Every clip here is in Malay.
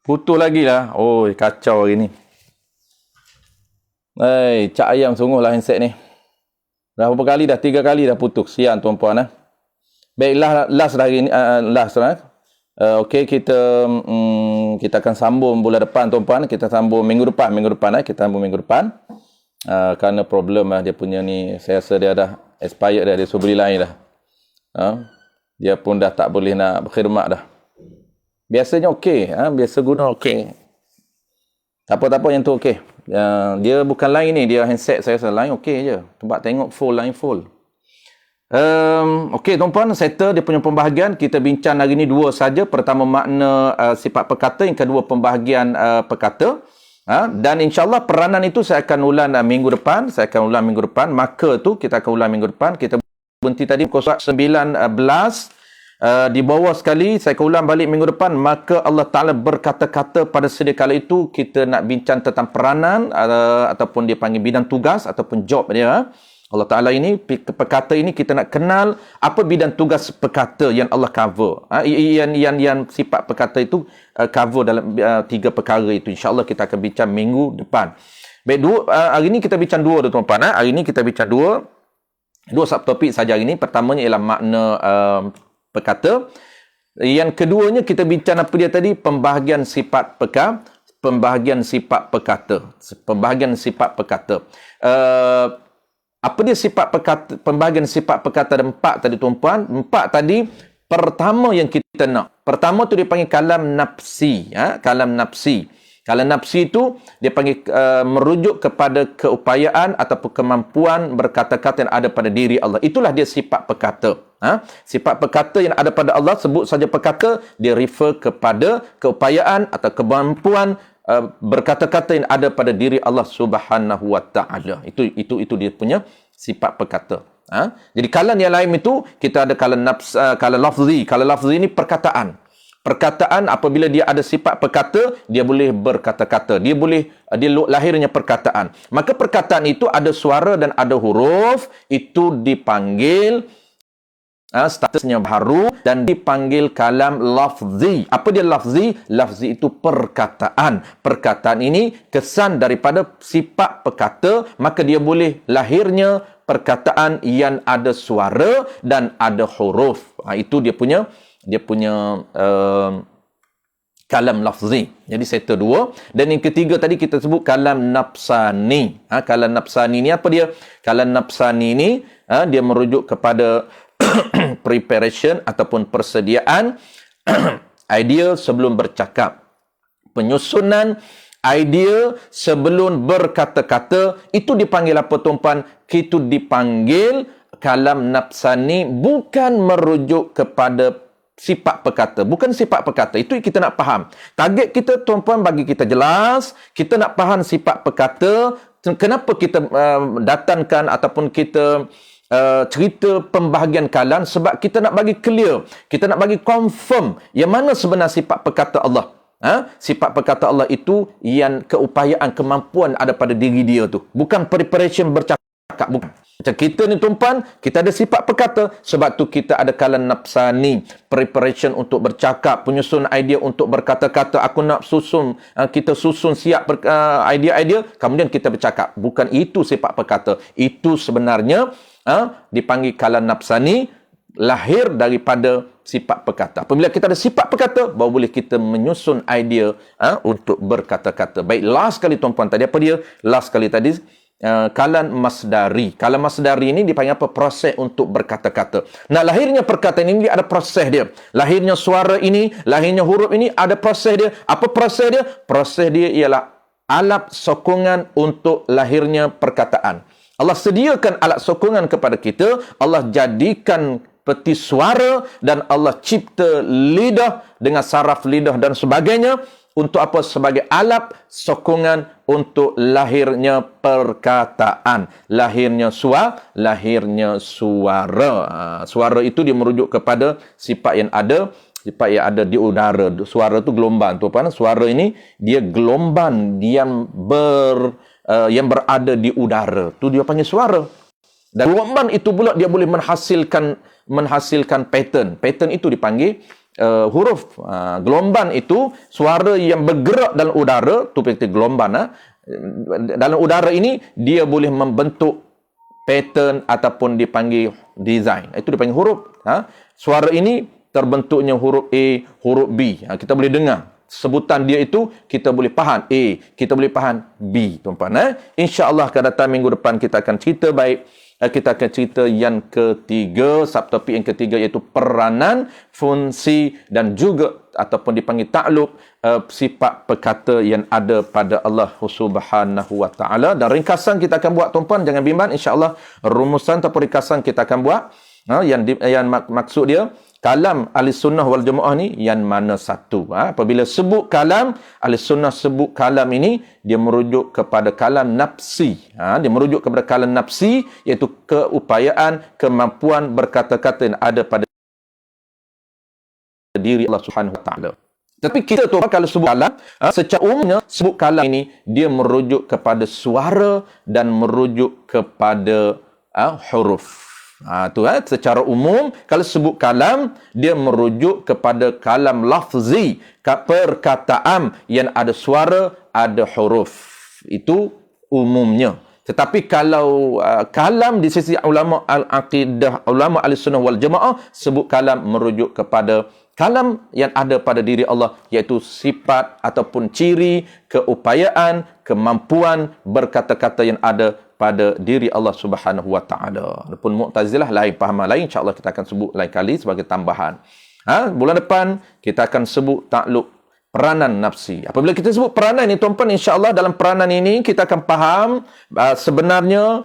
Putus lagi lah. Oh, kacau hari ni. Cak ayam sungguh lah handset ni. Dah berapa kali dah? 3 kali dah putus. Sian tuan-puan. Baiklah, last dah hari ni. Last lah. Okey, kita akan sambung bulan depan tuan-puan. Kita sambung minggu depan. Kita sambung minggu depan. Kerana problem lah dia punya ni. Saya rasa dia dah expired dah. Dia suruh beli lain dah. Dia pun dah tak boleh nak berkhidmat dah. Biasanya okey. Biasa guna okey. Tak apa yang tu okey. Dia bukan line ni. Dia handset saya rasa line okey je. Tempat tengok full, line full. Okey tuan-puan, settle dia punya pembahagian. Kita bincang hari ni dua saja. Pertama makna sifat perkata, yang kedua pembahagian perkata. Dan insyaAllah peranan itu saya akan ulang minggu depan. Maka tu kita akan ulang minggu depan. Kita berhenti tadi pukul 19. Di bawah sekali saya akan ulang balik minggu depan. Maka Allah Ta'ala berkata-kata pada sedia kala itu kita nak bincang tentang peranan ataupun dia panggil bidang tugas ataupun job dia. Allah Ta'ala ini, perkata ini kita nak kenal apa bidang tugas perkata yang Allah cover. Yang sifat perkata itu cover dalam 3 perkara itu. InsyaAllah kita akan bincang minggu depan. Baik, hari ini kita bincang dua tuan-tuan. Hari ini kita bincang dua subtopik saja hari ini. Pertamanya ialah makna perkata. Yang keduanya kita bincang apa dia tadi? Pembahagian sifat perkata. Apa dia sifat perkata, pembahagian sifat perkata ada 4 tadi tuan-puan. 4 tadi, pertama yang kita nak. Pertama tu dia panggil kalam nafsi. Kalam nafsi. Kalam nafsi itu dia panggil merujuk kepada keupayaan ataupun kemampuan berkata-kata yang ada pada diri Allah. Itulah dia sifat perkata. Sifat perkata yang ada pada Allah, sebut saja perkata, dia refer kepada keupayaan atau kemampuan berkata-kata yang ada pada diri Allah Subhanahu wa Ta'ala. Itu dia punya sifat perkata. Jadi kalam yang lain itu kita ada kalam lafzi. Kalam lafzi ini perkataan. Perkataan apabila dia ada sifat perkata, dia boleh berkata-kata. Dia lahirnya perkataan. Maka perkataan itu ada suara dan ada huruf, itu dipanggil statusnya baru dan dipanggil kalam lafzi. Apa dia lafzi? Lafzi itu perkataan. Perkataan ini kesan daripada sifat perkata, maka dia boleh lahirnya perkataan yang ada suara dan ada huruf. Itu dia punya kalam lafzi. Jadi settle 2. Dan yang ketiga tadi kita sebut kalam nafsani. Kalam nafsani ni apa dia? Kalam nafsani ni dia merujuk kepada preparation ataupun persediaan idea sebelum bercakap. Penyusunan idea sebelum berkata-kata, itu dipanggil apa tuan-puan? Itu dipanggil kalam nafsani, bukan merujuk kepada sifat perkata. Bukan sifat perkata. Itu kita nak faham. Target kita tuan-puan bagi kita jelas. Kita nak faham sifat perkata. Kenapa kita datangkan ataupun kita cerita pembahagian kalam? Sebab kita nak bagi clear. Kita nak bagi confirm yang mana sebenar sifat perkata Allah. Sifat perkata Allah itu yang keupayaan, kemampuan ada pada diri dia tu. Bukan preparation bercakap. Bukan. Macam kita ni tuan-puan, kita ada sifat perkata. Sebab tu kita ada kalam nafsani. Preparation untuk bercakap. Penyusun idea untuk berkata-kata. Aku nak susun. Kita susun siap idea-idea. Kemudian kita bercakap. Bukan itu sifat perkata. Itu sebenarnya dipanggil kalam nafsani, lahir daripada sifat perkata. Apabila kita ada sifat perkata, baru boleh kita menyusun idea untuk berkata-kata. Baik, last kali tuan-puan tadi, apa dia? Last kali tadi, kalam masdari. Kalam masdari ini dipanggil apa? Proses untuk berkata-kata. Nah, lahirnya perkataan ini ada proses dia. Lahirnya suara ini, lahirnya huruf ini, ada proses dia. Apa proses dia? Proses dia ialah alat sokongan untuk lahirnya perkataan. Allah sediakan alat sokongan kepada kita. Allah jadikan peti suara dan Allah cipta lidah dengan saraf lidah dan sebagainya. Untuk apa? Sebagai alat sokongan untuk lahirnya perkataan. Lahirnya suara. Suara itu dia merujuk kepada sifat yang ada di udara. Suara itu gelombang. Suara ini dia gelombang yang berada di udara. Tu dia panggil suara. Dan gelombang itu pula dia boleh menghasilkan pattern. Pattern itu dipanggil huruf gelombang itu, suara yang bergerak dalam udara, tu kita gelombang. Dalam udara ini, dia boleh membentuk pattern ataupun dipanggil design. Itu dipanggil huruf. Suara ini terbentuknya huruf A, huruf B. Kita boleh dengar. Sebutan dia itu, kita boleh faham A, kita boleh faham B, tuan-tuan. InsyaAllah akan datang minggu depan kita akan cerita baik. Kita akan cerita yang ketiga, subtopik yang ketiga, iaitu peranan, fungsi dan juga ataupun dipanggil takluk sifat perkata yang ada pada Allah Subhanahu wa taala. Dan ringkasan kita akan buat, tuan-puan, jangan bimbang, insya-Allah rumusan ataupun ringkasan kita akan buat. Yang maksud dia, kalam ahli sunnah wal jamaah ni yang mana satu. Apabila sebut kalam, ahli sunnah sebut kalam ini, dia merujuk kepada kalam nafsi. Dia merujuk kepada kalam nafsi, iaitu keupayaan, kemampuan berkata-kata yang ada pada diri Allah Subhanahu wa taala. Tapi kita tu kalau sebut kalam, secara umumnya sebut kalam ini dia merujuk kepada suara dan merujuk kepada huruf. Secara umum kalau sebut kalam, dia merujuk kepada kalam lafzi, perkataan yang ada suara, ada huruf. Itu umumnya. Tetapi kalau kalam di sisi ulama al-aqidah, ulama al-sunnah wal jamaah, sebut kalam merujuk kepada kalam yang ada pada diri Allah, iaitu sifat ataupun ciri, keupayaan, kemampuan berkata-kata yang ada pada diri Allah Subhanahu wa taala. Adapun Mu'tazilah lain, pahaman lain, insya-Allah kita akan sebut lain kali sebagai tambahan. Bulan depan kita akan sebut takluk peranan nafsi. Apabila kita sebut peranan ini, tuan-tuan, insya-Allah dalam peranan ini kita akan faham sebenarnya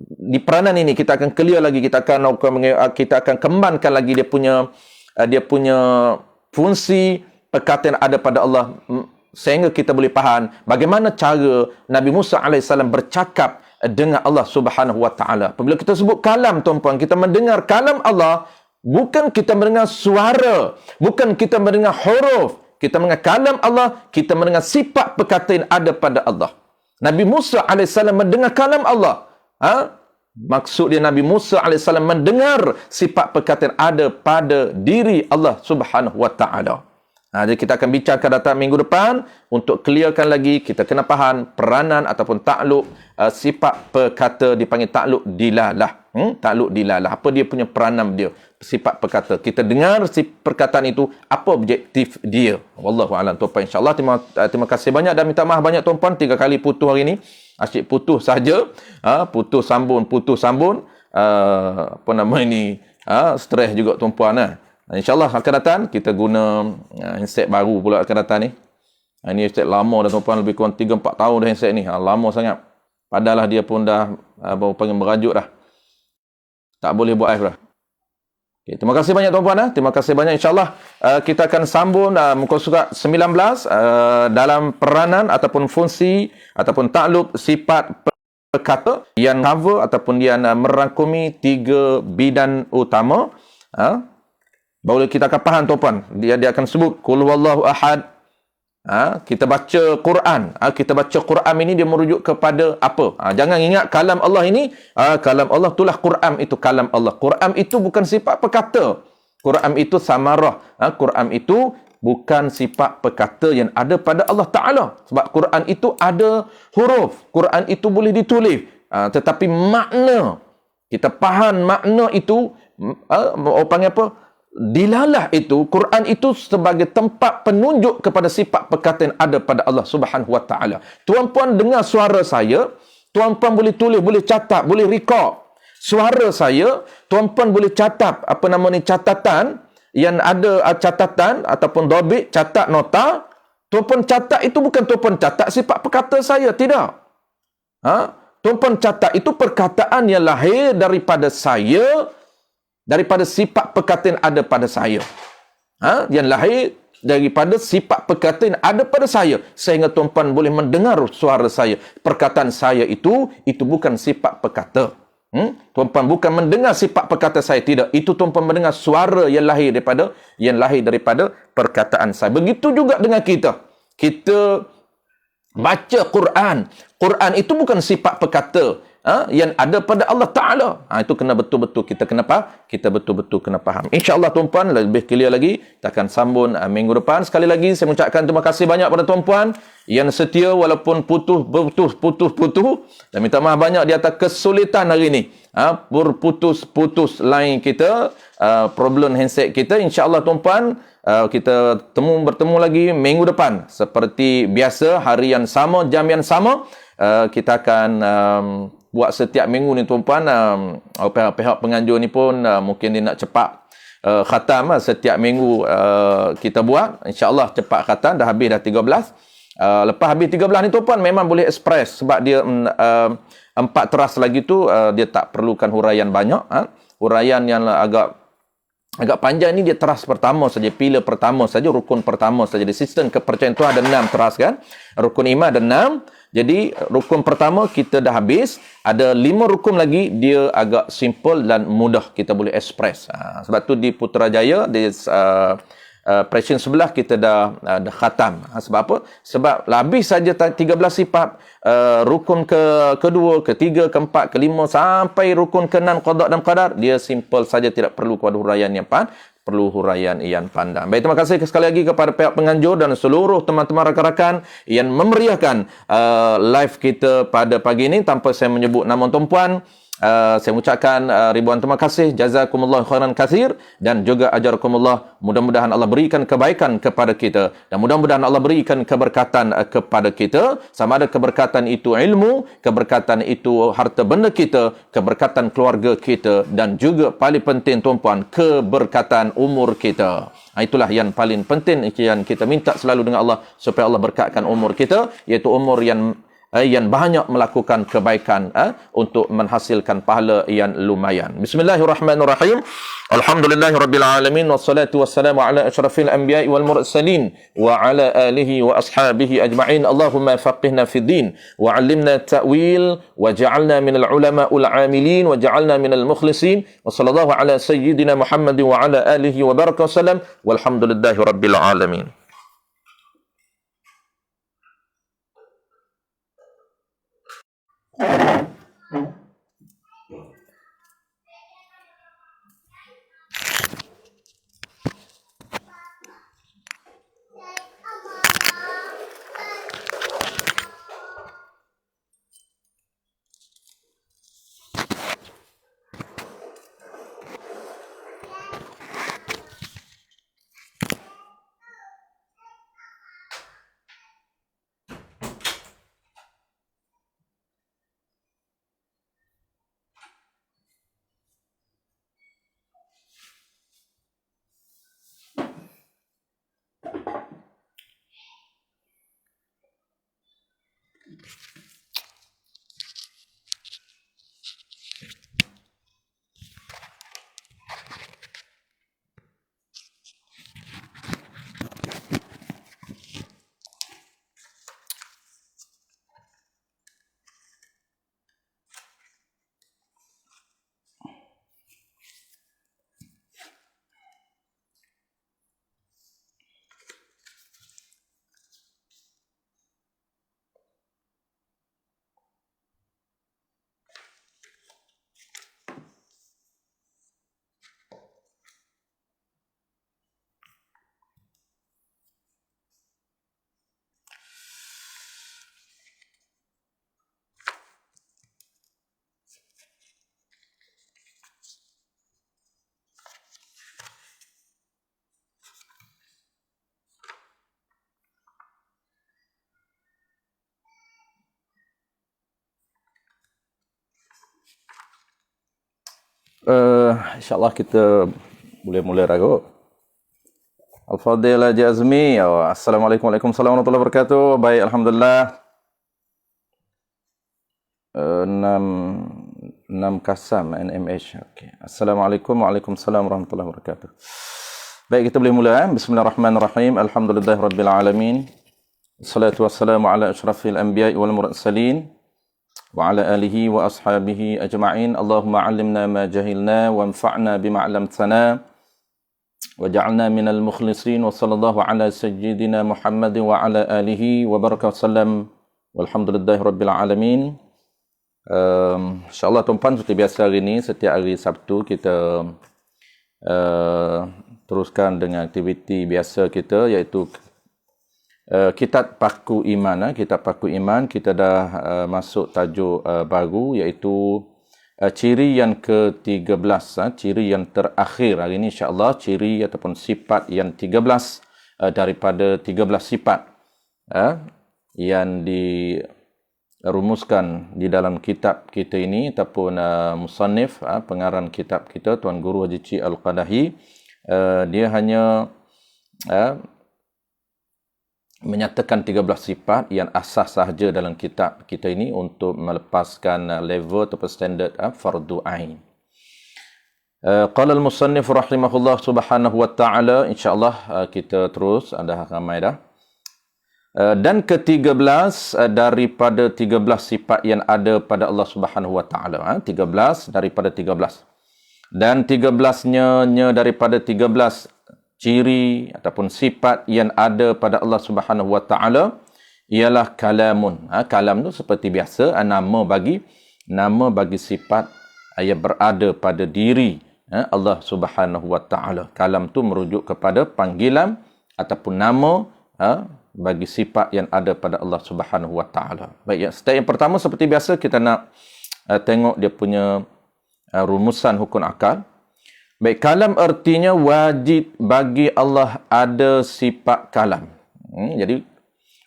di peranan ini kita akan clear lagi, kita akan kembangkan lagi dia punya fungsi perkataan ada pada Allah, sehingga kita boleh faham bagaimana cara Nabi Musa AS bercakap dengan Allah Subhanahu wa taala. Apabila kita sebut kalam, tuan-puan, kita mendengar kalam Allah, bukan kita mendengar suara, bukan kita mendengar huruf. Kita mendengar kalam Allah, kita mendengar sifat perkataan ada pada Allah. Nabi Musa AS mendengar kalam Allah. Maksud dia Nabi Musa AS mendengar sifat perkataan ada pada diri Allah Subhanahu wa taala. Jadi kita akan bincangkan datang minggu depan untuk clearkan lagi, kita kena faham peranan ataupun takluk sifat perkata dipanggil takluk dilalah. Takluk dilalah. Apa dia punya peranan dia? Sifat perkata. Kita dengar si perkataan itu, apa objektif dia. Wallahu a'lam. Tuan-puan, insya-Allah terima kasih banyak dan minta maaf banyak, tuan-puan, 3 kali putus hari ini. Asyik putus saja. Putus sambung. Apa nama ini? Stres juga, tuan-puan. InsyaAllah akan datang kita guna handset baru pula akan datang ni. Ini handset lama dah, tuan-puan, lebih kurang 3-4 tahun dah handset ni. Lama sangat. Padahal dia pun dah baru panggil merajuk dah. Tak boleh buat live dah. Okay, terima kasih banyak, tuan-puan. Terima kasih banyak. InsyaAllah kita akan sambung muka surat 19 dalam peranan ataupun fungsi ataupun takluk sifat perkata yang cover ataupun yang merangkumi 3 bidang utama. Baru kita akan faham, tuan-puan. Dia akan sebut qul huwallahu ahad. Kita baca Quran. Kita baca Quran ini dia merujuk kepada apa? Jangan ingat kalam Allah ini, kalam Allah itulah Quran, itu kalam Allah. Quran itu bukan sifat perkata. Quran itu samarah. Quran itu bukan sifat perkata yang ada pada Allah Ta'ala. Sebab Quran itu ada huruf. Quran itu boleh ditulis. Tetapi makna, kita faham makna itu, orang panggil apa? Dilalah itu, Quran itu sebagai tempat penunjuk kepada sifat perkataan ada pada Allah Subhanahu wa taala. Tuan-puan dengar suara saya, tuan-puan boleh tulis, boleh catat, boleh record suara saya, tuan-puan boleh catat catatan yang ada, catatan ataupun dobit, catat nota. Tuan-puan catat itu bukan tuan-puan catat sifat perkata saya, tidak. Tuan-puan catat itu perkataan yang lahir daripada saya, daripada sifat perkataan ada pada saya. Yang lahir daripada sifat perkataan ada pada saya, sehingga tuan-puan boleh mendengar suara saya. Perkataan saya itu bukan sifat perkata. Tuan-puan bukan mendengar sifat perkata saya, tidak. Itu tuan-puan mendengar suara yang lahir daripada perkataan saya. Begitu juga dengan kita. Kita baca Quran. Quran itu bukan sifat perkata. yang ada pada Allah Ta'ala. Itu kena betul-betul kita kena faham. InsyaAllah tuan-puan, lebih clear lagi, kita akan sambung minggu depan. Sekali lagi, saya mengucapkan terima kasih banyak pada tuan-puan yang setia walaupun putus. Dan minta maaf banyak di atas kesulitan hari ini. Berputus-putus line kita, problem handset kita. InsyaAllah tuan-puan, kita bertemu lagi minggu depan. Seperti biasa, hari yang sama, jam yang sama. Kita akan buat setiap minggu ni tuan-puan. Pihak penganjur ni pun mungkin dia nak cepat khatam. Setiap minggu kita buat. InsyaAllah cepat khatam. Dah habis dah 13. Lepas habis 13 ni tuan-puan memang boleh express. Sebab dia 4 teras lagi tu dia tak perlukan huraian banyak. Huraian yang agak panjang ni dia teras pertama saja, pilar pertama saja, rukun pertama saja. Di sistem kepercayaan tu ada 6 teras kan. Rukun iman ada 6. Jadi rukun pertama kita dah habis, ada 5 rukun lagi, dia agak simple dan mudah kita boleh express. Sebab tu di Putrajaya di pression sebelah kita dah khatam. Sebab apa? Sebab habis saja 13 sifat, rukun kedua, ketiga, keempat, kelima sampai rukun ke-6 qada dan qadar, dia simple saja, tidak perlu kepada huraian yang perlu huraian yang pandang. Baik, terima kasih sekali lagi kepada pihak penganjur dan seluruh teman-teman rakan-rakan yang memeriahkan live kita pada pagi ini. Tanpa saya menyebut nama tuan-puan, saya mengucapkan ribuan terima kasih, jazakumullah khairan katsir, dan juga ajarakumullah. Mudah-mudahan Allah berikan kebaikan kepada kita, dan mudah-mudahan Allah berikan keberkatan kepada kita, sama ada keberkatan itu ilmu, keberkatan itu harta benda kita, keberkatan keluarga kita, dan juga paling penting tuan-puan, keberkatan umur kita. Itulah yang paling penting yang kita minta selalu dengan Allah, supaya Allah berkatkan umur kita, iaitu umur yang banyak melakukan kebaikan untuk menghasilkan pahala yang lumayan. Bismillahirrahmanirrahim. Alhamdulillahirabbil alamin, wassalatu wassalamu ala asyrafil anbiya'i wal mursalin wa ala alihi wa ashabihi ajma'in. Allahumma faqihna fid din wa 'allimna ta'wil wa ja'alna minal ulama'ul 'amilin wa ja'alna minal mukhlisin. Wa sallallahu ala sayyidina Muhammadin wa ala alihi wa baraka wasallam. Walhamdulillahirabbil alamin. InsyaAllah kita boleh mula ragu. Al-Fadhil Jazmi. Assalamualaikum warahmatullahi wabarakatuh. Baik, Alhamdulillah. 6 Kasam NMH. Okay. Assalamualaikum warahmatullahi wabarakatuh. Baik, kita boleh mula. Bismillahirrahmanirrahim. Alhamdulillahirabbil alamin. Wassalatu wassalamu ala asyrafil anbiya'i wal mursalin wa ala alihi wa ashabihi ajma'in. Allahumma 'allimna ma jahilna wanfa'na bima 'allamtana waj'alna minal mukhlisin. Wa sallallahu ala sayyidina Muhammadin wa ala alihi wa baraka wasallam. Walhamdulillahirabbil alamin. InsyaAllah tuan-puan, seperti biasa hari ini, setiap hari Sabtu kita teruskan dengan aktiviti biasa kita, iaitu Kitab Paku Iman. Kitab Paku Iman, kita dah masuk tajuk baru, iaitu ciri yang ke-13, ciri yang terakhir hari ini insyaAllah, ciri ataupun sifat yang 13 daripada 13 sifat yang dirumuskan di dalam kitab kita ini, ataupun musannif, pengarang kitab kita, Tuan Guru Haji Cik Al-Qadahi, dia hanya menyatakan 13 sifat yang asas sahaja dalam kitab kita ini untuk melepaskan level atau standard fardu ain. Qala al-musannif rahimahullah subhanahu wa ta'ala, insyaAllah kita terus, ada ramai dah. Dan ke-13 daripada 13 sifat yang ada pada Allah Subhanahu wa taala, 13 daripada 13. Dan 13-nya daripada 13 ciri ataupun sifat yang ada pada Allah Subhanahu wa taala ialah kalamun. Kalam tu seperti biasa, nama bagi sifat yang berada pada diri Allah Subhanahu wa taala. Kalam tu merujuk kepada panggilan ataupun nama bagi sifat yang ada pada Allah Subhanahu wa taala. Baik, ya, step yang pertama seperti biasa kita nak tengok dia punya rumusan hukum akal. Baik, kalam artinya wajib bagi Allah ada sifat kalam. Jadi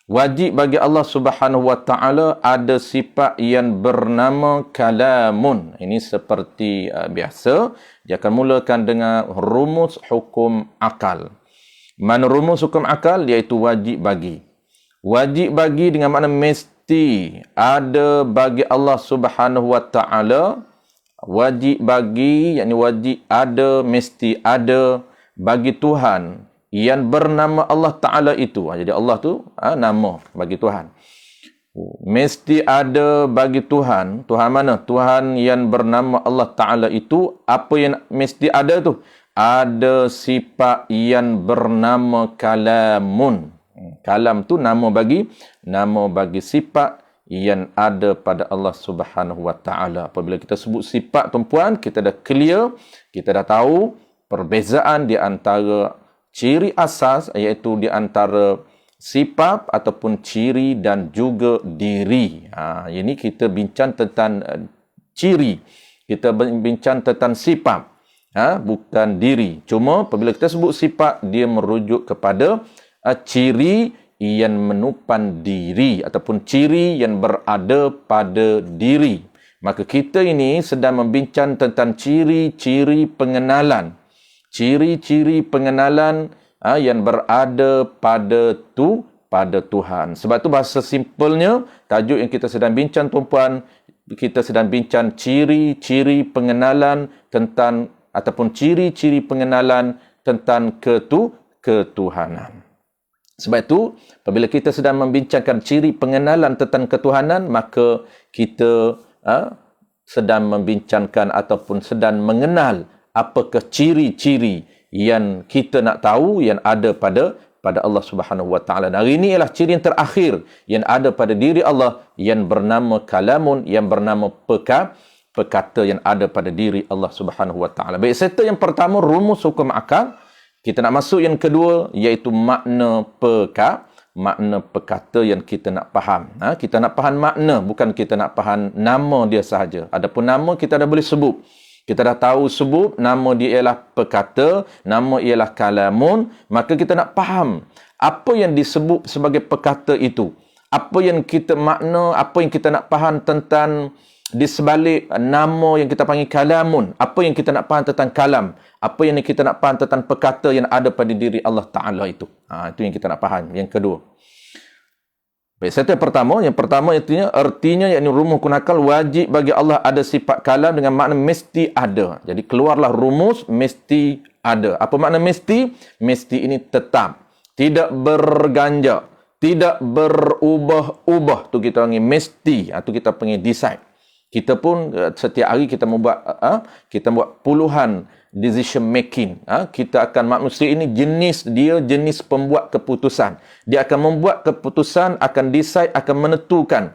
wajib bagi Allah Subhanahu wa taala ada sifat yang bernama kalamun. Ini seperti biasa, dia akan mulakan dengan rumus hukum akal. Mana rumus hukum akal, iaitu wajib bagi. Wajib bagi dengan makna mesti ada bagi Allah Subhanahu wa taala. Wajib bagi, yakni wajib ada, mesti ada bagi Tuhan yang bernama Allah Ta'ala itu. Jadi Allah tu nama bagi Tuhan. Mesti ada bagi Tuhan. Tuhan mana? Tuhan yang bernama Allah Ta'ala itu. Apa yang mesti ada tu? Ada sifat yang bernama kalamun. Kalam tu nama bagi sifat yang ada pada Allah Subhanahu wa taala. Apabila kita sebut sifat, tuan-puan, kita dah clear, kita dah tahu perbezaan di antara ciri asas, iaitu di antara sifat ataupun ciri dan juga diri. Ini kita bincang tentang ciri. Kita bincang tentang sifat. Bukan diri. Cuma apabila kita sebut sifat, dia merujuk kepada ciri yang menupan diri ataupun ciri yang berada pada diri. Maka kita ini sedang membincang tentang ciri-ciri pengenalan. Ciri-ciri pengenalan yang berada pada Tuhan. Sebab tu bahasa simpelnya, tajuk yang kita sedang bincang, tuan-puan, kita sedang bincang ciri-ciri pengenalan tentang ataupun ciri-ciri pengenalan tentang ketuhanan. Sebab itu, apabila kita sedang membincangkan ciri pengenalan tentang ketuhanan, maka kita sedang membincangkan ataupun sedang mengenal apakah ciri-ciri yang kita nak tahu yang ada pada Allah Subhanahu wa taala. Hari ini ialah ciri yang terakhir yang ada pada diri Allah yang bernama kalamun, yang bernama perkata yang ada pada diri Allah Subhanahu wa taala. Baik, serta yang pertama rumus hukum akal. Kita nak masuk yang kedua, iaitu makna perkata yang kita nak faham. Kita nak faham makna, bukan kita nak faham nama dia sahaja. Adapun nama kita dah boleh sebut. Kita dah tahu sebut nama dia ialah perkata, nama ialah kalamun, maka kita nak faham apa yang disebut sebagai perkata itu. Apa yang kita makna, apa yang kita nak faham tentang di sebalik nama yang kita panggil kalamun. Apa yang kita nak faham tentang kalam. Apa yang kita nak faham tentang perkata yang ada pada diri Allah Ta'ala itu. Itu yang kita nak faham. Yang kedua. Baik, satu yang pertama artinya yakni rumus kunakal, wajib bagi Allah ada sifat kalam dengan makna mesti ada. Jadi keluarlah rumus mesti ada. Apa makna mesti? Mesti ini tetap. Tidak berganjak. Tidak berubah-ubah. Tu kita panggil mesti. Tu kita panggil decide. Kita pun setiap hari kita membuat puluhan decision making. Kita akan, manusia ini jenis pembuat keputusan. Dia akan membuat keputusan, akan decide, akan menentukan.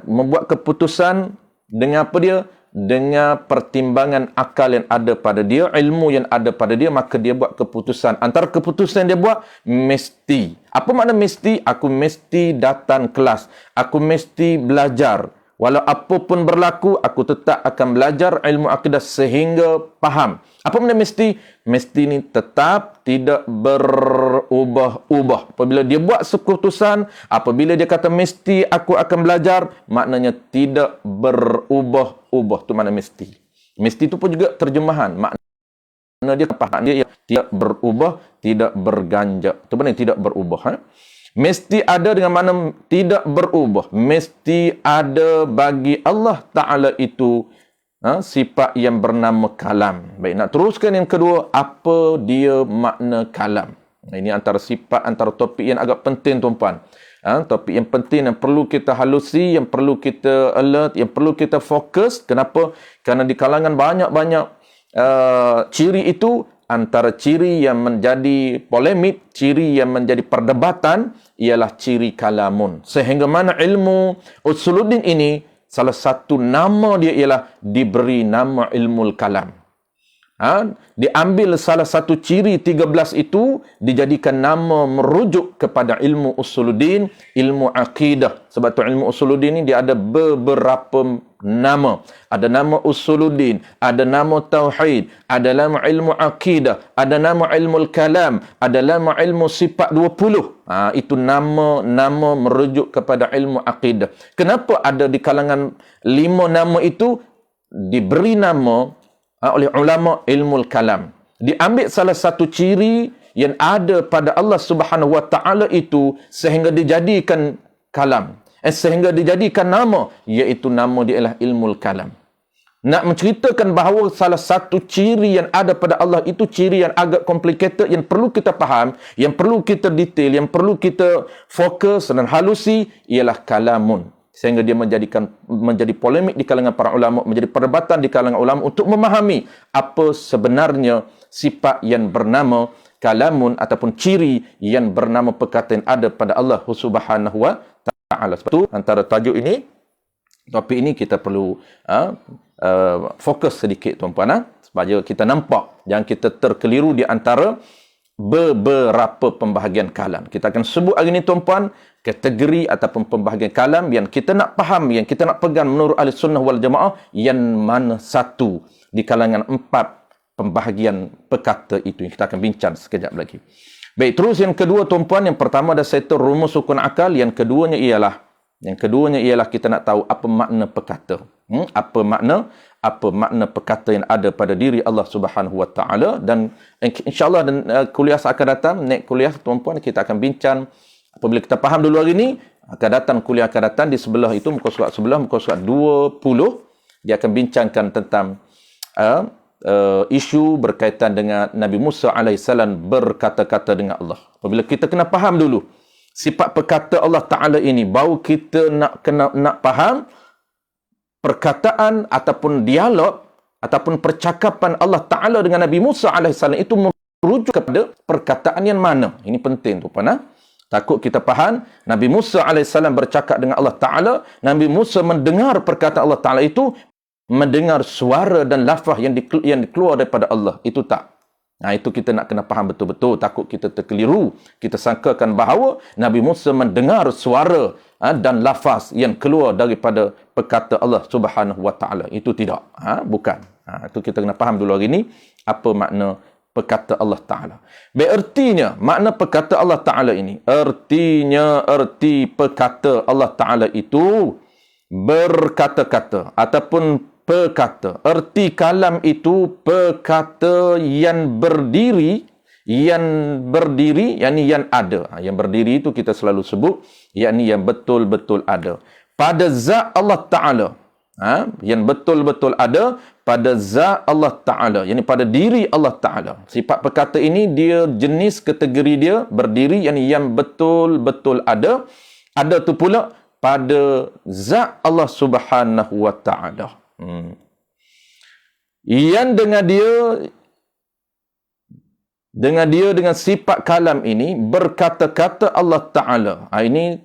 Membuat keputusan dengan apa dia? Dengan pertimbangan akal yang ada pada dia, ilmu yang ada pada dia, maka dia buat keputusan. Antara keputusan dia buat, mesti. Apa makna mesti? Aku mesti datang kelas. Aku mesti belajar. Walau apa pun berlaku, aku tetap akan belajar ilmu akidah sehingga faham. Apa makna mesti? Mesti ni tetap tidak berubah-ubah. Apabila dia buat keputusan, apabila dia kata mesti aku akan belajar, maknanya tidak berubah-ubah. Itu makna mesti. Mesti itu pun juga terjemahan. Makna dia faham dia tidak berubah, tidak berganjak. Itu maknanya tidak berubah. Mesti ada dengan makna tidak berubah. Mesti ada bagi Allah Ta'ala itu sifat yang bernama kalam. Baik, nak teruskan yang kedua, apa dia makna kalam? Ini antara sifat, antara topik yang agak penting tuan-puan. Topik yang penting yang perlu kita halusi, yang perlu kita alert, yang perlu kita fokus. Kenapa? Kerana di kalangan banyak-banyak ciri itu, antara ciri yang menjadi polemik, ciri yang menjadi perdebatan ialah ciri kalamun. Sehingga mana ilmu usuluddin ini, salah satu nama dia ialah diberi nama ilmu kalam. Diambil salah satu ciri 13 itu, dijadikan nama merujuk kepada ilmu usuluddin, ilmu akidah. Sebab tu ilmu usuluddin ni dia ada beberapa nama. Ada nama usuluddin, ada nama tauhid, ada nama ilmu akidah, ada nama ilmu kalam, ada nama ilmu sifat 20. Itu nama-nama merujuk kepada ilmu akidah. Kenapa ada di kalangan 5 nama itu diberi nama oleh ulama ilmu kalam? Diambil salah satu ciri yang ada pada Allah Subhanahu wa taala itu sehingga dijadikan kalam, sehingga dijadikan nama, iaitu nama dia ialah ilmu kalam. Nak menceritakan bahawa salah satu ciri yang ada pada Allah itu ciri yang agak complicated, yang perlu kita faham, yang perlu kita detail, yang perlu kita fokus dan halusi, ialah kalamun. Sehingga dia menjadi polemik di kalangan para ulama, menjadi perdebatan di kalangan ulama untuk memahami apa sebenarnya sifat yang bernama kalamun ataupun ciri yang bernama perkataan ada pada Allah Subhanahu wa taala. Sebab itu antara tajuk ini, topik ini kita perlu fokus sedikit tuan-puan, supaya kita nampak, jangan kita terkeliru di antara beberapa pembahagian kalam. Kita akan sebut hari ini tuan-puan kategori ataupun pembahagian kalam yang kita nak faham, yang kita nak pegang menurut ahli sunnah wal jamaah, yang mana satu di kalangan 4 pembahagian perkata itu yang kita akan bincang sekejap lagi. Baik, terus yang kedua tuan-puan, yang pertama dah settle rumus rukun akal, yang keduanya ialah kita nak tahu apa makna perkata. Apa makna perkata yang ada pada diri Allah Subhanahu wa taala, dan insya-Allah dan kuliah akan datang, next kuliah tuan-puan kita akan bincang. Apabila kita faham dulu hari ini, kuliah akan datang di sebelah itu, muka surat sebelah, muka surat 20, dia akan bincangkan tentang isu berkaitan dengan Nabi Musa alaihissalam berkata-kata dengan Allah. Apabila kita kena faham dulu sifat perkata Allah Ta'ala ini, baru kita nak faham perkataan ataupun dialog ataupun percakapan Allah Ta'ala dengan Nabi Musa alaihissalam itu merujuk kepada perkataan yang mana. Ini penting tu puan. Takut kita faham Nabi Musa alaihissalam bercakap dengan Allah Ta'ala, Nabi Musa mendengar perkataan Allah Ta'ala itu, mendengar suara dan lafaz yang keluar daripada Allah. Itu tak. Itu kita nak kena faham betul-betul. Takut kita terkeliru. Kita sangkakan bahawa Nabi Musa mendengar suara dan lafaz yang keluar daripada perkata Allah Subhanahu wa taala. Itu tidak. Bukan. Itu kita kena faham dulu hari ini apa makna perkata Allah Ta'ala. Berartinya, makna perkata Allah Ta'ala ini, erti perkata Allah Ta'ala itu berkata-kata ataupun perkata. Erti kalam itu perkata yang berdiri, yakni yang ada. Yang berdiri itu kita selalu sebut, yakni yang betul-betul ada. Pada zat Allah Ta'ala. Yang betul-betul ada pada zat Allah Ta'ala, yakni pada diri Allah Ta'ala. Sifat perkata ini dia jenis kategori dia berdiri, yakni yang betul-betul ada. Ada tu pula pada zat Allah Subhanahu wa taala. Yang dengan sifat kalam ini berkata-kata Allah Ta'ala. Ini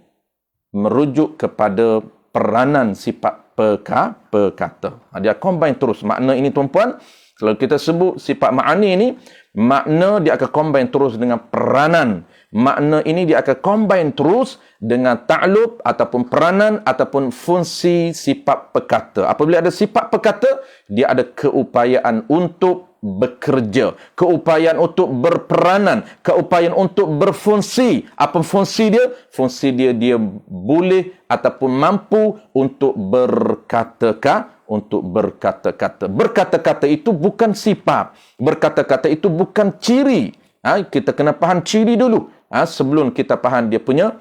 merujuk kepada peranan sifat perkata. Dia combine terus. Makna ini tuan-puan, kalau kita sebut sifat ma'ani ini, makna dia akan combine terus dengan peranan. Makna ini dia akan combine terus dengan ta'lub ataupun peranan ataupun fungsi sifat perkata. Apabila ada sifat perkata, dia ada keupayaan untuk bekerja, keupayaan untuk berperanan, keupayaan untuk berfungsi. Apa fungsi dia? Fungsi dia boleh ataupun mampu untuk berkata-kata. Berkata-kata itu bukan sifat. Berkata-kata itu bukan ciri. Kita kena faham ciri dulu. Sebelum kita faham dia punya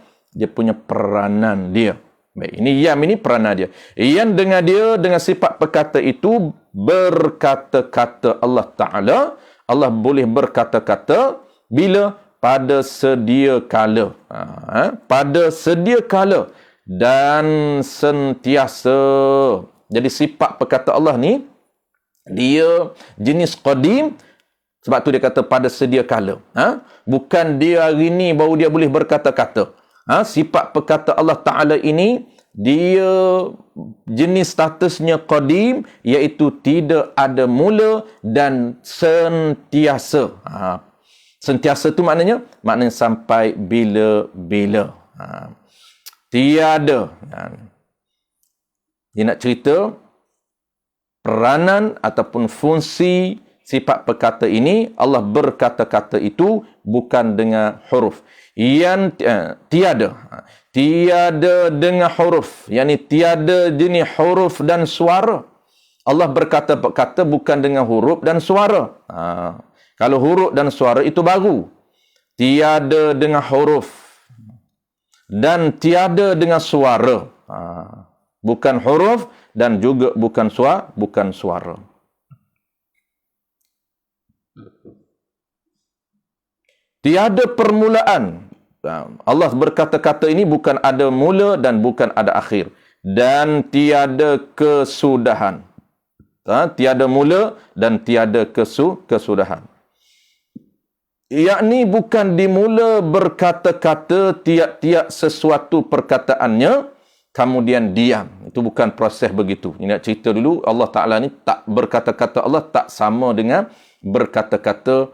peranan dia. Baik, ini yam ini peranan dia. Yang dengan dia dengan sifat perkata itu berkata-kata Allah Ta'ala. Allah boleh berkata-kata bila pada sedia kala. Pada sedia kala dan sentiasa. Jadi sifat perkata Allah ni dia jenis qadim. Sebab tu dia kata pada sedia kala. Bukan dia hari ni baru dia boleh berkata-kata. Sifat perkata Allah Ta'ala ini, dia jenis statusnya qadim, iaitu tidak ada mula dan sentiasa. Sentiasa tu maknanya sampai bila-bila. Tiada. Dia nak cerita peranan ataupun fungsi sifat perkata ini. Allah berkata-kata itu bukan dengan huruf. Yang tiada dengan huruf. Yang tiada jenis huruf dan suara. Allah berkata-kata bukan dengan huruf dan suara. Kalau huruf dan suara itu baru. Tiada dengan huruf. Dan tiada dengan suara. Bukan huruf dan juga bukan suara. Tiada permulaan. Allah berkata-kata ini bukan ada mula dan bukan ada akhir. Dan tiada kesudahan. Tiada mula dan tiada kesudahan. Yakni bukan dimula berkata-kata tiap-tiap sesuatu perkataannya, kemudian diam. Itu bukan proses begitu. Ini nak cerita dulu, Allah Ta'ala ni tak berkata-kata, Allah tak sama dengan berkata-kata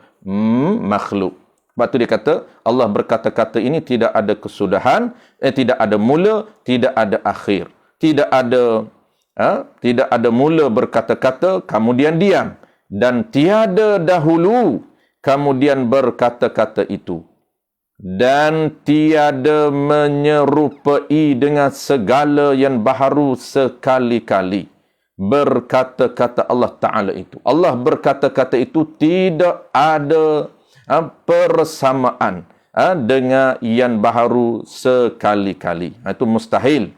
makhluk. Sebab tu dia kata, Allah berkata-kata ini tidak ada kesudahan, tidak ada mula, tidak ada akhir. Tidak ada mula berkata-kata, kemudian diam. Dan tiada dahulu, kemudian berkata-kata itu. Dan tiada menyerupai dengan segala yang baharu sekali-kali. Berkata-kata Allah Ta'ala itu. Allah berkata-kata itu tidak ada persamaan dengan yang baharu sekali-kali. Itu mustahil.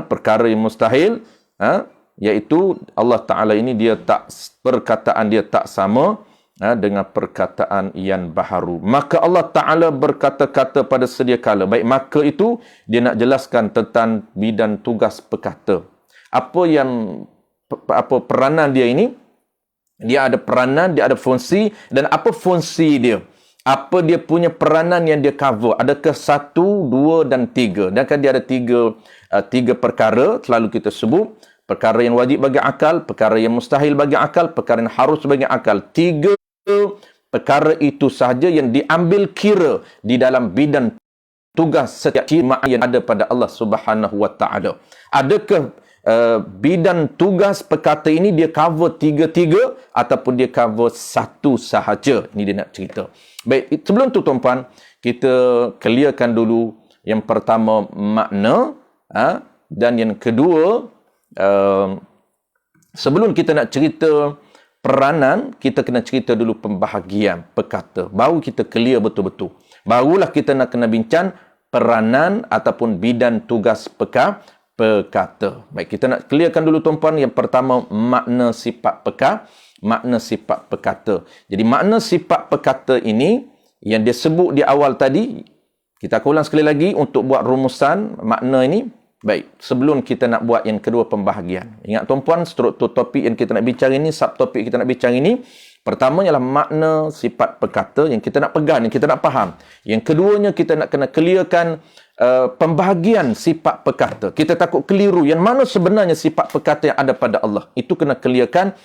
Perkara yang mustahil, iaitu Allah Ta'ala ini dia tak, perkataan dia tak sama dengan perkataan yang baharu. Maka Allah Ta'ala berkata-kata pada sedia kala. Baik, maka itu dia nak jelaskan tentang bidang tugas perkata. Apa peranan dia ini? Dia ada peranan, dia ada fungsi. Dan apa fungsi dia? Apa dia punya peranan yang dia cover? Adakah 1, 2 dan 3? Dan kan dia ada tiga perkara selalu kita sebut. Perkara yang wajib bagi akal, perkara yang mustahil bagi akal, perkara yang harus bagi akal. 3 perkara itu sahaja yang diambil kira di dalam bidang tugas setiap jemaah yang ada pada Allah Subhanahu Wa Taala. Adakah bidang tugas perkata ini dia cover 3 ataupun dia cover 1 sahaja? Ini dia nak cerita. Baik, sebelum tu tuan-puan, kita clearkan dulu yang pertama makna, dan yang kedua, sebelum kita nak cerita peranan, kita kena cerita dulu pembahagian perkata. Baru kita clear betul-betul. Barulah kita nak kena bincang peranan ataupun bidang tugas perkata. Baik, kita nak clearkan dulu tuan-puan. Yang pertama, makna sifat perkata. Jadi makna sifat perkata ini yang dia sebut di awal tadi, kita ulang sekali lagi untuk buat rumusan makna ini. Baik, sebelum kita nak buat yang kedua pembahagian. Ingat tuan-puan, struktur topik yang kita nak bincang ini, subtopik kita nak bincang ini, Pertama ialah makna sifat perkata yang kita nak pegang, yang kita nak faham. Yang keduanya kita nak kena clearkan pembahagian sifat perkata. Kita takut keliru yang mana sebenarnya sifat perkata yang ada pada Allah. Itu kena clearkan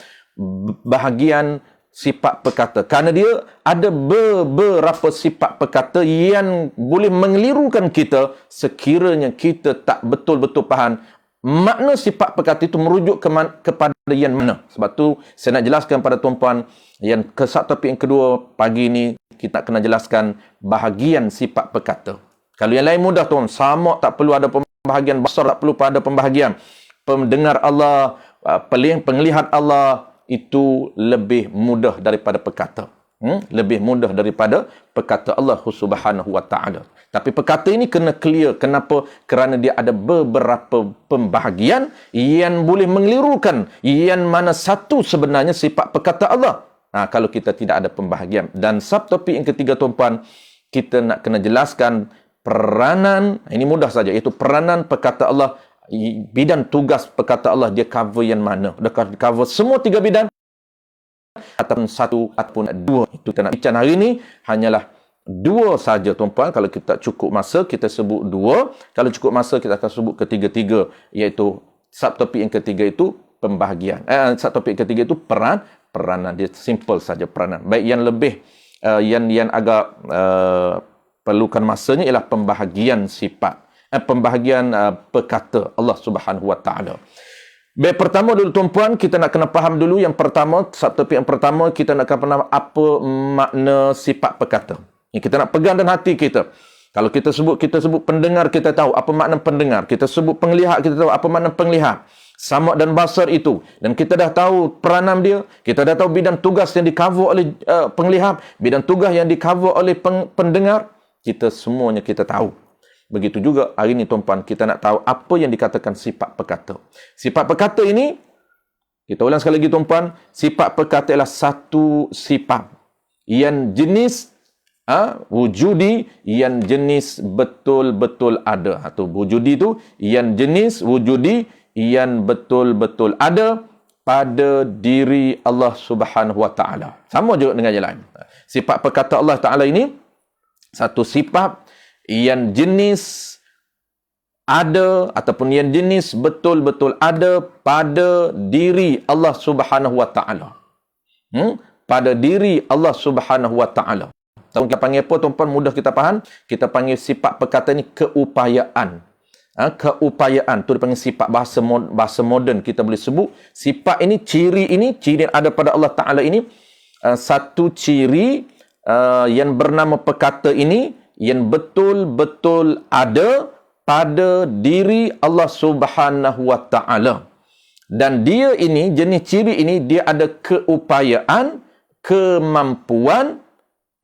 bahagian sifat perkata. Kerana dia ada beberapa sifat perkata yang boleh mengelirukan kita sekiranya kita tak betul-betul faham makna sifat perkata itu merujuk kepada yang mana. Sebab tu saya nak jelaskan pada tuan-puan yang topik yang kedua pagi ini, kita kena jelaskan bahagian sifat perkata. Kalau yang lain mudah tuan, sama tak perlu ada pembahagian, basar tak perlu ada pembahagian. Pendengar Allah, penglihat Allah itu lebih mudah daripada perkata. Lebih mudah daripada perkata Allah Subhanahu wa taala. Tapi perkata ini kena clear. Kenapa? Kerana dia ada beberapa pembahagian yang boleh mengelirukan yang mana satu sebenarnya sifat perkata Allah. Kalau kita tidak ada pembahagian. Dan subtopik yang ketiga tuan-puan, kita nak kena jelaskan peranan, ini mudah saja, iaitu peranan perkata Allah, bidang tugas perkata Allah, dia cover yang mana? Dia cover semua tiga bidang ataupun satu ataupun dua. Itu kita nak bincang hari ini hanyalah dua saja tuan-puan. Kalau kita cukup masa, kita sebut dua. Kalau cukup masa, kita akan sebut ketiga-tiga, iaitu subtopik yang ketiga itu pembahagian. Subtopik ketiga itu peranan. Dia simple saja peranan. Baik, yang lebih yang agak perlukan masanya ialah pembahagian sifat, pembahagian perkata Allah Subhanahu wa taala. Baik, pertama dulu tuan-puan, kita nak kena faham dulu yang pertama, subtopik yang pertama, kita nak kena faham apa makna sifat perkata. Yang kita nak pegang dalam hati kita. Kalau kita sebut pendengar, kita tahu apa makna pendengar. Kita sebut penglihat, kita tahu apa makna penglihat. Sama dan basar itu. Dan kita dah tahu peranan dia. Kita dah tahu bidang tugas yang di-cover oleh penglihat. Bidang tugas yang di-cover oleh pendengar. Kita semuanya kita tahu. Begitu juga hari ini tuan-puan, kita nak tahu apa yang dikatakan sifat perkata. Sifat perkata ini, kita ulang sekali lagi tuan-puan, sifat perkata ialah satu sifat yang jenis wujudi, yang jenis betul-betul ada. Atau wujudi itu yang jenis wujudi yang betul-betul ada pada diri Allah Subhanahu wa taala. Sama juga dengan yang lain. Sifat perkata Allah Taala ini satu sifat yang jenis ada ataupun yang jenis betul-betul ada pada diri Allah Subhanahu wa taala. Pada diri Allah Subhanahu wa taala. Tahu kita panggil apa tuan-tuan, mudah kita faham? Kita panggil sifat perkata ni keupayaan. Keupayaan tu dipanggil sifat, bahasa moden kita boleh sebut sifat ini, ciri yang ada pada Allah Taala ini, satu ciri yang bernama perkata ini yang betul-betul ada pada diri Allah Subhanahu wa taala. Dan dia ini, jenis ciri ini, dia ada keupayaan, kemampuan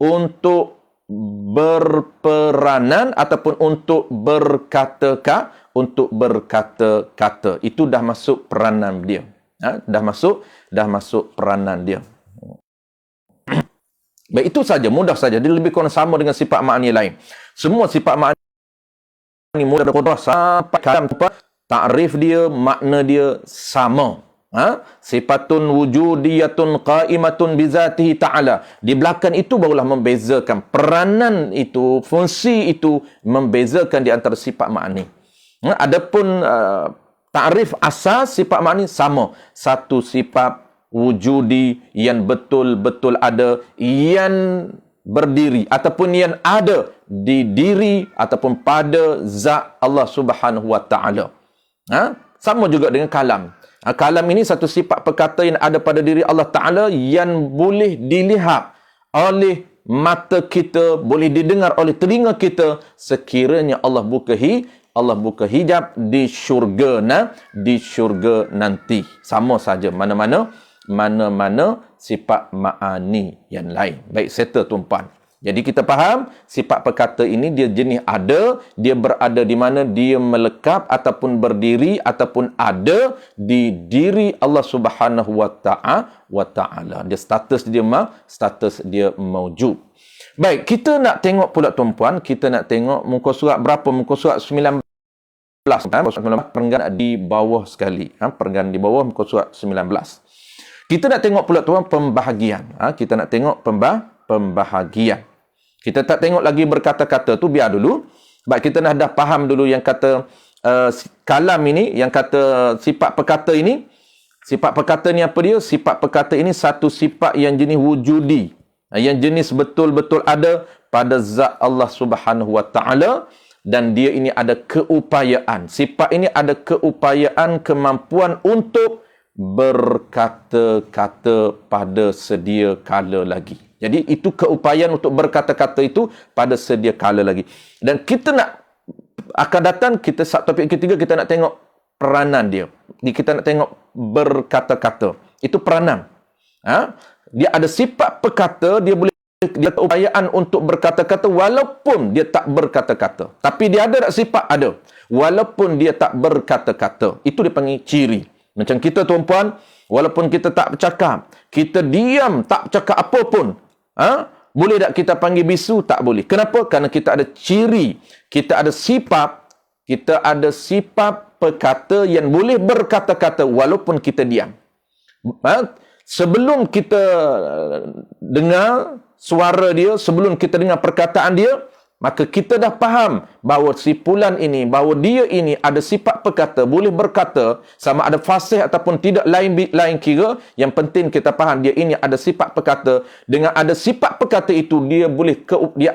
untuk berperanan ataupun untuk berkata-kata. Itu dah masuk peranan dia. Dah masuk peranan dia. Baik, itu saja, mudah saja. Dia lebih kurang sama dengan sifat ma'ani lain. Semua sifat ma'ani mudah berkudrah sampai kalam takrif dia, makna dia sama. Sifatun wujudiyatun qa'imatun bizatihi ta'ala. Di belakang itu barulah membezakan peranan itu, fungsi itu membezakan di antara sifat ma'ani. Adapun takrif asas sifat ma'ani sama. Satu sifat wujudi yang betul-betul ada, yang berdiri ataupun yang ada di diri ataupun pada zat Allah Subhanahu wa taala. Sama juga dengan kalam. Kalam ini satu sifat perkata yang ada pada diri Allah Ta'ala yang boleh dilihat oleh mata kita, boleh didengar oleh telinga kita sekiranya Allah buka hijab di syurga nanti. Sama saja mana-mana sifat ma'ani yang lain. Baik, settle tuan-puan. Jadi kita faham sifat perkata ini dia jenis ada, dia berada di mana, dia melekap ataupun berdiri ataupun ada di diri Allah Subhanahu wa taala. Dia status dia maujud. Baik, kita nak tengok pula tuan-puan, kita nak tengok muka surat berapa? Muka surat 19. Perenggan di bawah sekali. Perenggan di bawah muka surat 19. Kita nak tengok pula tuan pembahagian. Kita nak tengok pembahagian. Kita tak tengok lagi berkata-kata tu, biar dulu. Sebab kita dah faham dulu yang kata kalam ini, yang kata sifat perkata ini. Sifat perkata ni apa dia? Sifat perkata ini satu sifat yang jenis wujudi. Yang jenis betul-betul ada pada zat Allah Subhanahu Wa Taala, dan dia ini ada keupayaan. Sifat ini ada keupayaan, kemampuan untuk berkata-kata pada sedia kala lagi. Jadi itu keupayaan untuk berkata-kata itu pada sedia kala lagi. Dan kita nak akan datang, kita topik ketiga, kita nak tengok peranan dia. Kita nak tengok berkata-kata. Itu peranan. Dia ada sifat perkata, dia ada upayaan untuk berkata-kata walaupun dia tak berkata-kata. Tapi dia ada tak sifat? Ada. Walaupun dia tak berkata-kata. Itu dia panggil ciri. Macam kita tuan-puan, walaupun kita tak bercakap, kita diam, tak bercakap apa pun. Boleh tak kita panggil bisu? Tak boleh. Kenapa? Kerana kita ada ciri. Kita ada sifat perkata yang boleh berkata-kata walaupun kita diam. Sebelum kita dengar suara dia, sebelum kita dengar perkataan dia, maka kita dah faham bahawa si fulan ini, bahawa dia ini ada sifat perkata, boleh berkata, sama ada fasih ataupun tidak, lain kira. Yang penting kita faham dia ini ada sifat perkata. Dengan ada sifat perkata itu, dia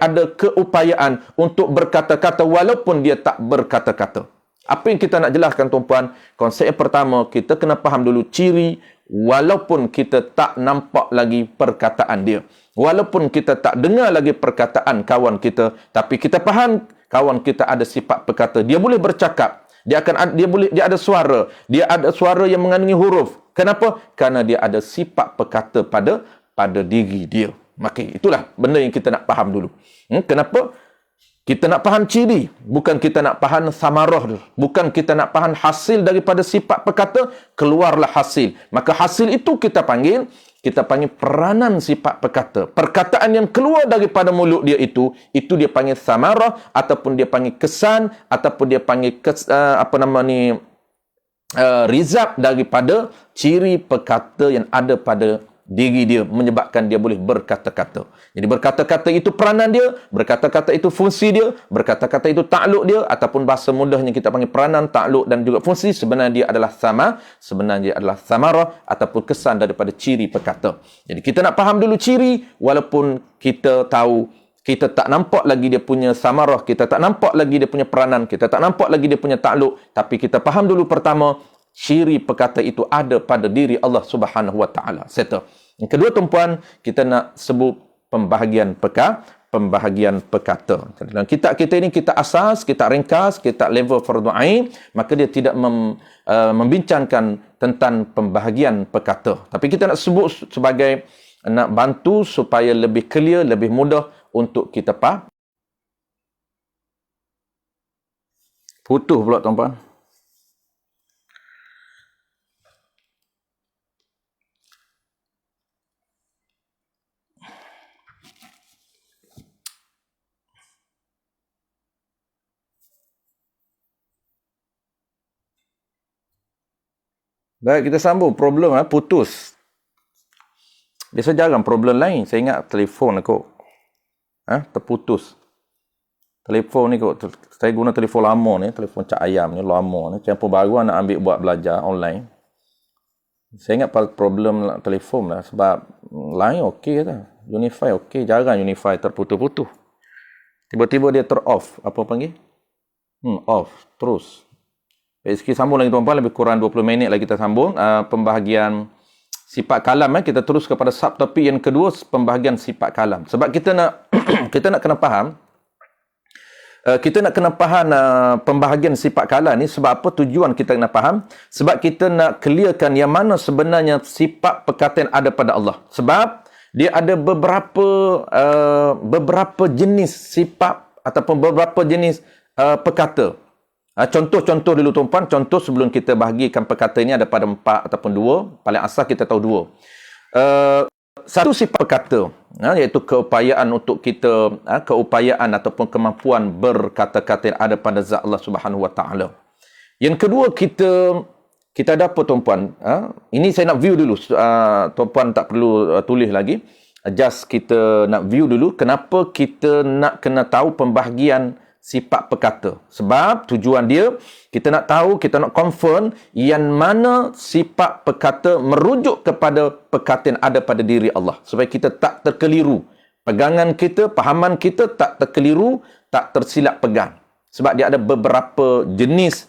ada keupayaan untuk berkata-kata walaupun dia tak berkata-kata. Apa yang kita nak jelaskan tuan-puan? Konsep yang pertama, kita kena faham dulu ciri walaupun kita tak nampak lagi perkataan dia. Walaupun kita tak dengar lagi perkataan kawan kita, tapi kita faham kawan kita ada sifat perkata. Dia boleh bercakap. Dia ada suara. Dia ada suara yang mengandungi huruf. Kenapa? Kerana dia ada sifat perkata pada diri dia. Maka itulah benda yang kita nak faham dulu. Kenapa? Kita nak faham ciri, bukan kita nak faham samarah dulu. Bukan kita nak faham hasil daripada sifat perkata, keluarlah hasil. Maka hasil itu kita panggil peranan sifat perkata. Perkataan yang keluar daripada mulut dia itu dia panggil samarah, ataupun dia panggil kesan, ataupun dia panggil rizab daripada ciri perkata yang ada pada diri dia, menyebabkan dia boleh berkata-kata. Jadi berkata-kata itu peranan dia, berkata-kata itu fungsi dia, berkata-kata itu takluk dia, ataupun bahasa mudahnya kita panggil peranan, takluk dan juga fungsi. Sebenarnya dia adalah samarah ataupun kesan daripada ciri perkata. Jadi kita nak faham dulu ciri, walaupun kita tahu kita tak nampak lagi dia punya samarah, kita tak nampak lagi dia punya peranan, kita tak nampak lagi dia punya takluk, tapi kita faham dulu pertama, ciri perkata itu ada pada diri Allah Subhanahu Wa Taala. Settle. Yang kedua tuan-puan, kita nak sebut pembahagian perkata. Dalam kitab kita ini kita asas, kita ringkas, kita level fardu ain, maka dia tidak membincangkan tentang pembahagian perkata. Tapi kita nak sebut sebagai nak bantu supaya lebih clear, lebih mudah untuk kita faham. Putus pula tuan-puan. Baik, kita sambung. Problem putus. Biasa jarang problem lain. Saya ingat telefon aku. Terputus. Telefon ni kot. Saya guna telefon lama ni. Telefon cak ayam ni. Lama ni. Tempoh baru nak ambil buat belajar online. Saya ingat problem telefon lah. Sebab lain okey kata. Unify okey. Jarang Unify terputus-putus. Tiba-tiba dia ter-off. Apa panggil? Off. Terus. Sikit sambung lagi tuan-tuan, lebih kurang 20 minit lagi kita sambung pembahagian sifat kalam. Kita terus kepada subtopik yang kedua, pembahagian sifat kalam. Sebab kita nak kena faham pembahagian sifat kalam ni. Sebab apa tujuan kita kena faham? Sebab kita nak clearkan yang mana sebenarnya sifat perkataan ada pada Allah. Sebab dia ada beberapa jenis sifat ataupun beberapa jenis perkata. Contoh-contoh dulu tuan-puan. Contoh sebelum kita bahagikan perkata ini ada pada 4 ataupun 2. Paling asal kita tahu 2. Satu sifat perkata, iaitu keupayaan untuk kita, keupayaan ataupun kemampuan berkata-kata yang ada pada zat Allah Subhanahu Wa Taala. Yang kedua, kita kita ada apa tuan-puan? Ini saya nak view dulu. Tuan-puan tak perlu tulis lagi. Just kita nak view dulu. Kenapa kita nak kena tahu pembahagian sifat perkata? Sebab tujuan dia, kita nak tahu, kita nak confirm yang mana sifat perkata merujuk kepada perkataan ada pada diri Allah. Supaya kita tak terkeliru. Pegangan kita, pahaman kita tak terkeliru, tak tersilap pegang. Sebab dia ada beberapa jenis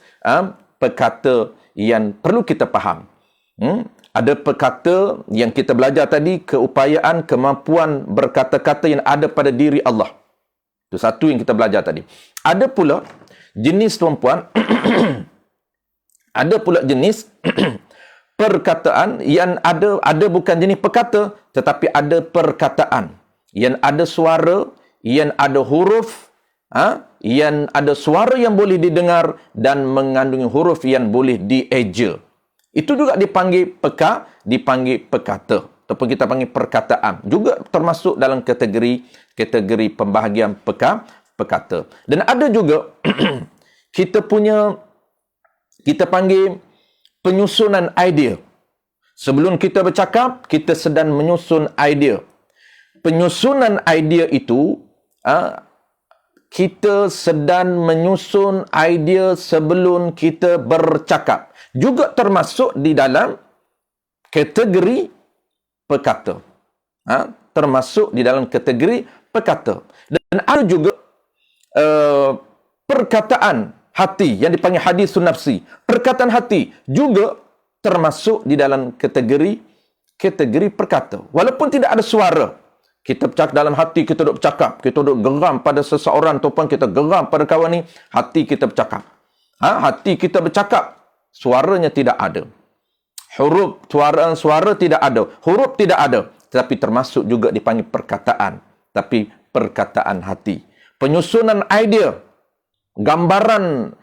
perkata yang perlu kita faham. Ada perkata yang kita belajar tadi, keupayaan, kemampuan berkata-kata yang ada pada diri Allah. Itu satu yang kita belajar tadi. Ada pula jenis tuan-puan, ada pula jenis perkataan yang ada bukan jenis perkata, tetapi ada perkataan yang ada suara, yang ada huruf, yang ada suara yang boleh didengar dan mengandungi huruf yang boleh dieja. Itu juga dipanggil perkata ataupun kita panggil perkataan. Juga termasuk dalam kategori pembahagian perkata. Dan ada juga kita panggil penyusunan idea. Sebelum kita bercakap, kita sedang menyusun idea. Penyusunan idea itu, kita sedang menyusun idea sebelum kita bercakap. Juga termasuk di dalam kategori perkata. Termasuk di dalam kategori perkata. Dan ada juga perkataan hati yang dipanggil hadisun nafsi. Perkataan hati juga termasuk di dalam kategori perkata. Walaupun tidak ada suara. Kita bercakap dalam hati, kita duduk bercakap. Kita duduk geram pada seseorang ataupun kita geram pada kawan ni, hati kita bercakap. Hati kita bercakap, suaranya tidak ada. Suara tidak ada. Huruf tidak ada. Tetapi termasuk juga dipanggil perkataan. Tapi perkataan hati. Penyusunan idea. Gambaran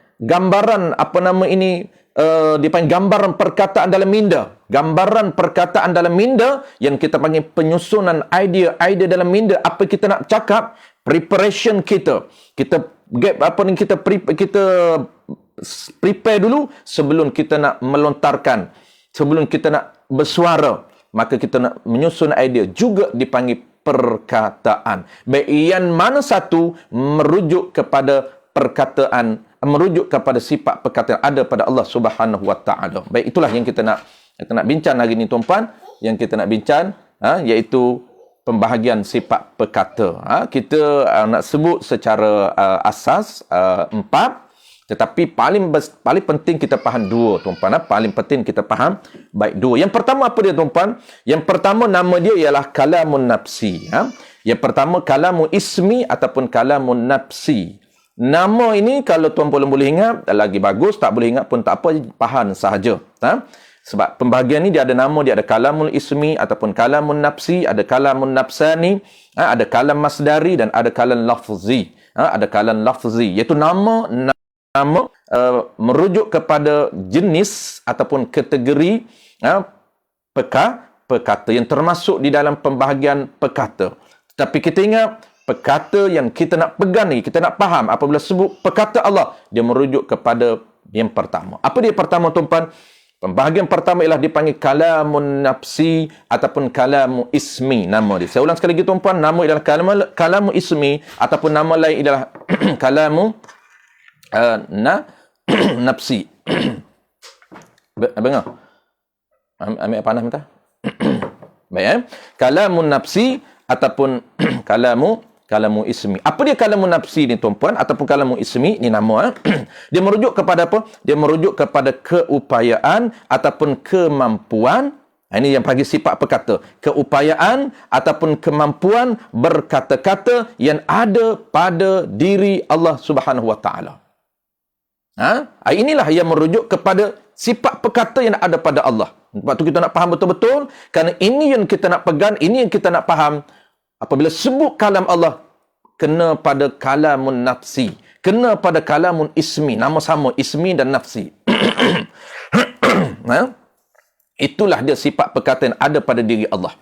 dipanggil gambaran perkataan dalam minda. Gambaran perkataan dalam minda yang kita panggil penyusunan idea dalam minda. Apa kita nak cakap, preparation kita. Kita prepare dulu sebelum kita nak melontarkan, sebelum kita nak bersuara, maka kita nak menyusun idea, juga dipanggil perkataan. Baik yang mana satu merujuk kepada perkataan, merujuk kepada sifat perkataan ada pada Allah Subhanahu wa taala. Baik, itulah yang kita nak bincang hari ini tuan-puan. Yang kita nak bincang iaitu pembahagian sifat perkata. Kita nak sebut secara asas 4, tetapi paling penting kita faham 2 tuan-puan. Paling penting kita faham baik 2. Yang pertama apa dia tuan-puan? Yang pertama nama dia ialah kalamun nafsi. Yang pertama kalamu ismi ataupun kalamun nafsi. Nama ini kalau tuan-puan boleh ingat, lagi bagus. Tak boleh ingat pun tak apa, faham sahaja. Sebab pembahagian ni dia ada nama, dia ada kalamul ismi ataupun kalamun nafsi, ada kalamun nafsani, ada kalam masdari dan ada kalam lafzi. Ada kalam lafzi, iaitu nama merujuk kepada jenis ataupun kategori perkata yang termasuk di dalam pembahagian perkata. Tetapi kita ingat, perkata yang kita nak pegang ni, kita nak faham apabila sebut perkata Allah, dia merujuk kepada yang pertama. Apa dia pertama tuan-tuan? Pembahagian pertama ialah dipanggil kalamun nafsi ataupun kalamu ismi, nama dia. Saya ulang sekali lagi tuan-tuan, nama ialah kalamu ismi ataupun nama lain ialah kalamu nafsi. Dengar? Ambil panas minta. Baik, kalamun nafsi ataupun kalamu ismi. Apa dia kalamu nafsi ni tuan-puan ataupun kalamu ismi ni nama? Dia merujuk kepada apa? Dia merujuk kepada keupayaan ataupun kemampuan. Ini yang bagi sifat perkata. Keupayaan ataupun kemampuan berkata-kata yang ada pada diri Allah Subhanahu wa taala. Inilah yang merujuk kepada sifat perkata yang ada pada Allah. Sebab tu kita nak faham betul-betul, kerana ini yang kita nak pegang, ini yang kita nak faham. Apabila sebut kalam Allah, kena pada kalamun nafsi, kena pada kalamun ismi, nama sama ismi dan nafsi. Itulah dia sifat perkataan ada pada diri Allah.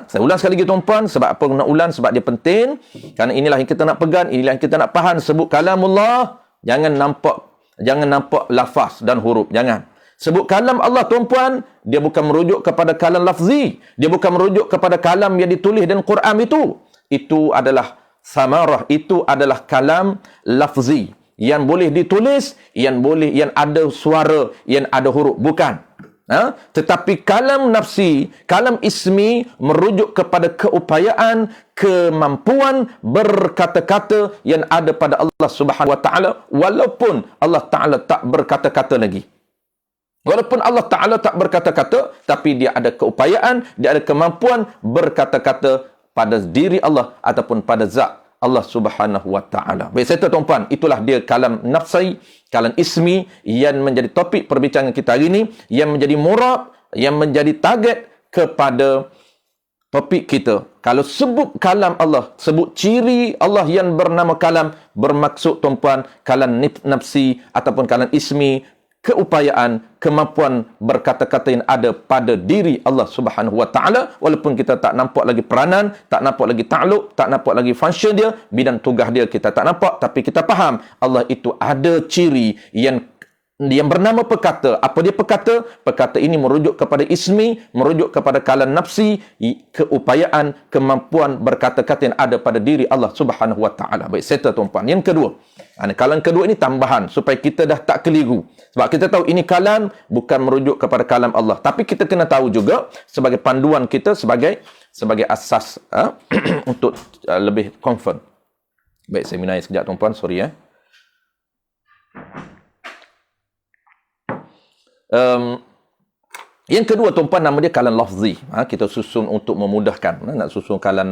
Saya ulang sekali lagi tuan-puan. Sebab apa nak ulang? Sebab dia penting. Kerana inilah yang kita nak pegang, inilah yang kita nak faham. Sebut kalamullah, jangan nampak lafaz dan huruf, jangan. Sebut kalam Allah tuan-puan, dia bukan merujuk kepada kalam lafzi. Dia bukan merujuk kepada kalam yang ditulis dalam Quran itu. Itu adalah samarah, itu adalah kalam lafzi. Yang boleh ditulis, yang ada suara, yang ada huruf. Bukan. Tetapi kalam nafsi, kalam ismi merujuk kepada keupayaan, kemampuan berkata-kata yang ada pada Allah Subhanahu wa taala, walaupun Allah Taala tak berkata-kata lagi. Walaupun Allah Taala tak berkata-kata, tapi dia ada keupayaan, dia ada kemampuan berkata-kata pada diri Allah ataupun pada zat Allah Subhanahu wa taala. Baik, saya tuan-tuan, itulah dia kalam nafsi, kalam ismi yang menjadi topik perbincangan kita hari ini, yang menjadi murab, yang menjadi target kepada topik kita. Kalau sebut kalam Allah, sebut ciri Allah yang bernama kalam, bermaksud tuan-puan kalam nafsi ataupun kalam ismi, keupayaan, kemampuan berkata-kata yang ada pada diri Allah Subhanahu wa taala, walaupun kita tak nampak lagi peranan, tak nampak lagi takluk, tak nampak lagi function dia, bidang tugas dia kita tak nampak, tapi kita faham Allah itu ada ciri yang bernama perkata. Apa dia perkata? Perkata ini merujuk kepada ismi, merujuk kepada kalam nafsi, keupayaan, kemampuan berkata-kata yang ada pada diri Allah Subhanahu wa taala. Baik, settle tuan-puan. Yang kedua, kalam kedua ini tambahan supaya kita dah tak keliru. Sebab kita tahu ini kalam bukan merujuk kepada kalam Allah, tapi kita kena tahu juga sebagai panduan kita, sebagai asas untuk lebih confirm. Baik, saya minai sekejap tuan-puan, sorry ya. Yang kedua tuan-puan, nama dia kalam lafzi. Kita susun untuk memudahkan. Nak susun kalam